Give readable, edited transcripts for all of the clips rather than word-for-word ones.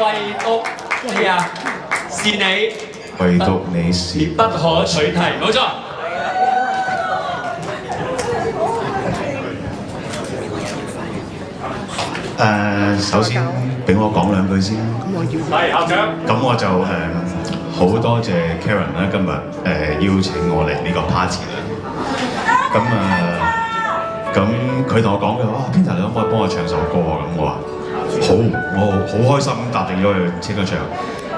唯獨咩啊？是你，唯獨你是不可取替，冇錯。首先俾我講兩句先。係校長。咁我就好多謝 Karen 啦，今日邀請我嚟呢個 party 啦。咁佢同我講嘅話，Peter 你可唔可以幫我唱首歌啊？咁我話好，我好開心咁答應咗佢即刻唱。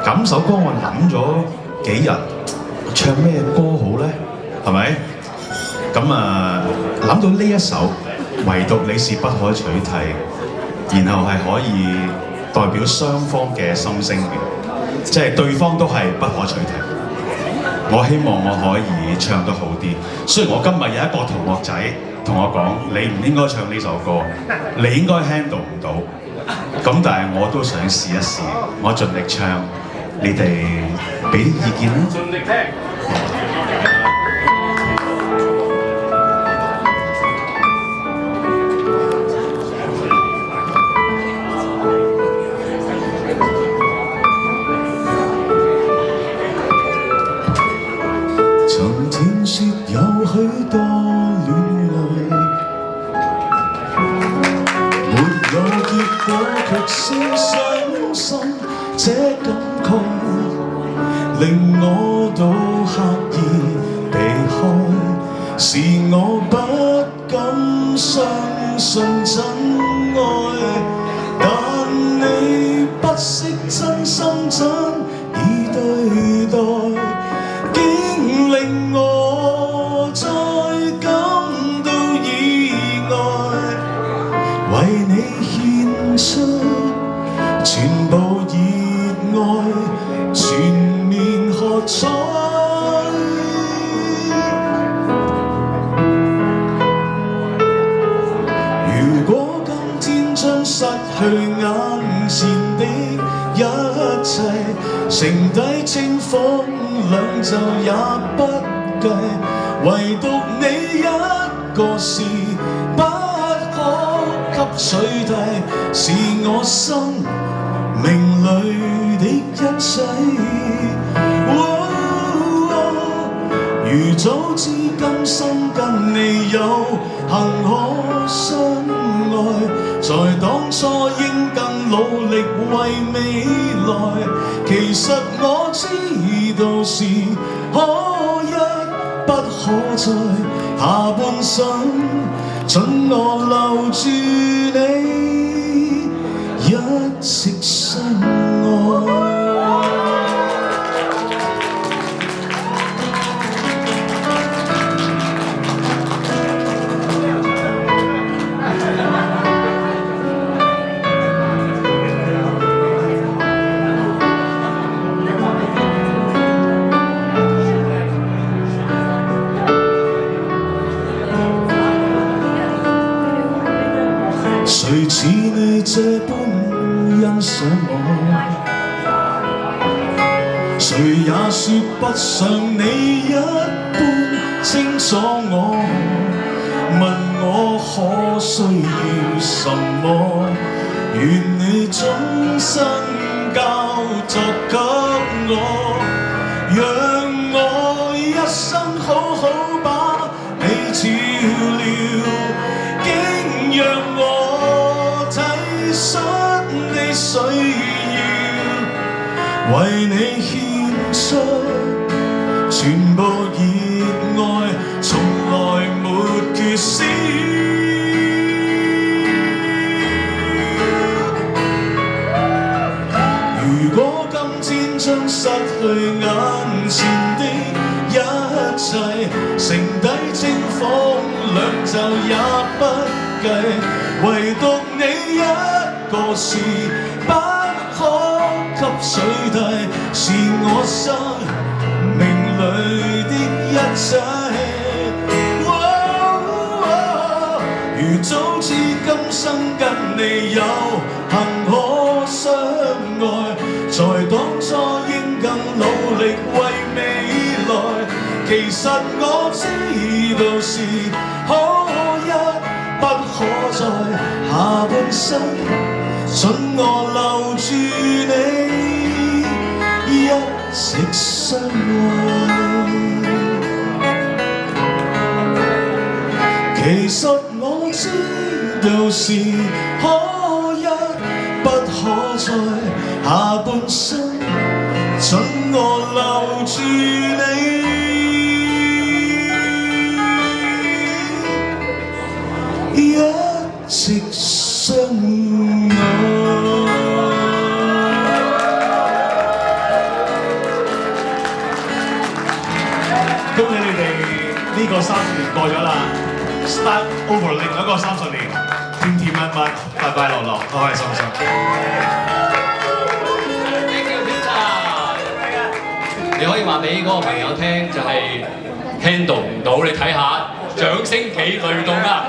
咁首歌我諗咗幾日，唱咩歌好咧？係咪？咁諗到呢一首，唯獨你是不可取替，然後係可以代表雙方嘅心聲嘅，即係對方都係不可取替。我希望我可以唱得好啲。雖然我今日有一個同學仔同我講，你唔應該唱呢首歌，你應該 handle 唔到。咁但係我都想試一試，我盡力唱，你哋俾啲意見啦。盡力聽。曾聽說有許多戀愛，沒有結果卻先傷心，這感慨令我都刻意避開，是我不敢相信真愛，但你不識真心真意對待，竟令我再感到意外，為你獻出全部熱愛，全面喝彩。如果今天將失去眼前的一切，城底清風兩袖也不計，唯獨你一個是不可給取替，是我生命裏的一切。如早知今生跟你有幸可相愛，在當初應更努力為未來，其實我知道是可一不可再，下半生准我留住你，一直相愛。誰似你這般欣賞我？誰也說不上你一般清楚我。問我可需要什麼？願你終身交託給我，讓我一生好好把你照料，竟讓我恤你需要，為你獻出全部熱愛，從來沒缺少。如果今天將失去眼前的一切，城底清風兩袖也不計，唯獨你一個是不可給取替，是我生命裏的一切。如早知今生跟你有幸可相愛，在當初應更努力為未來，其實我知道是可一不可再，下半生准我留住你，一直相愛。其實我知道是可一不可再，下半生准我留住你，一直相愛。恭喜你哋呢個30年過咗啦 ，start over 另一個30年，甜甜蜜蜜，快快樂樂，開開心心。你可以話俾嗰個朋友聽，就係 handle 唔到，你睇下掌聲幾雷動啊！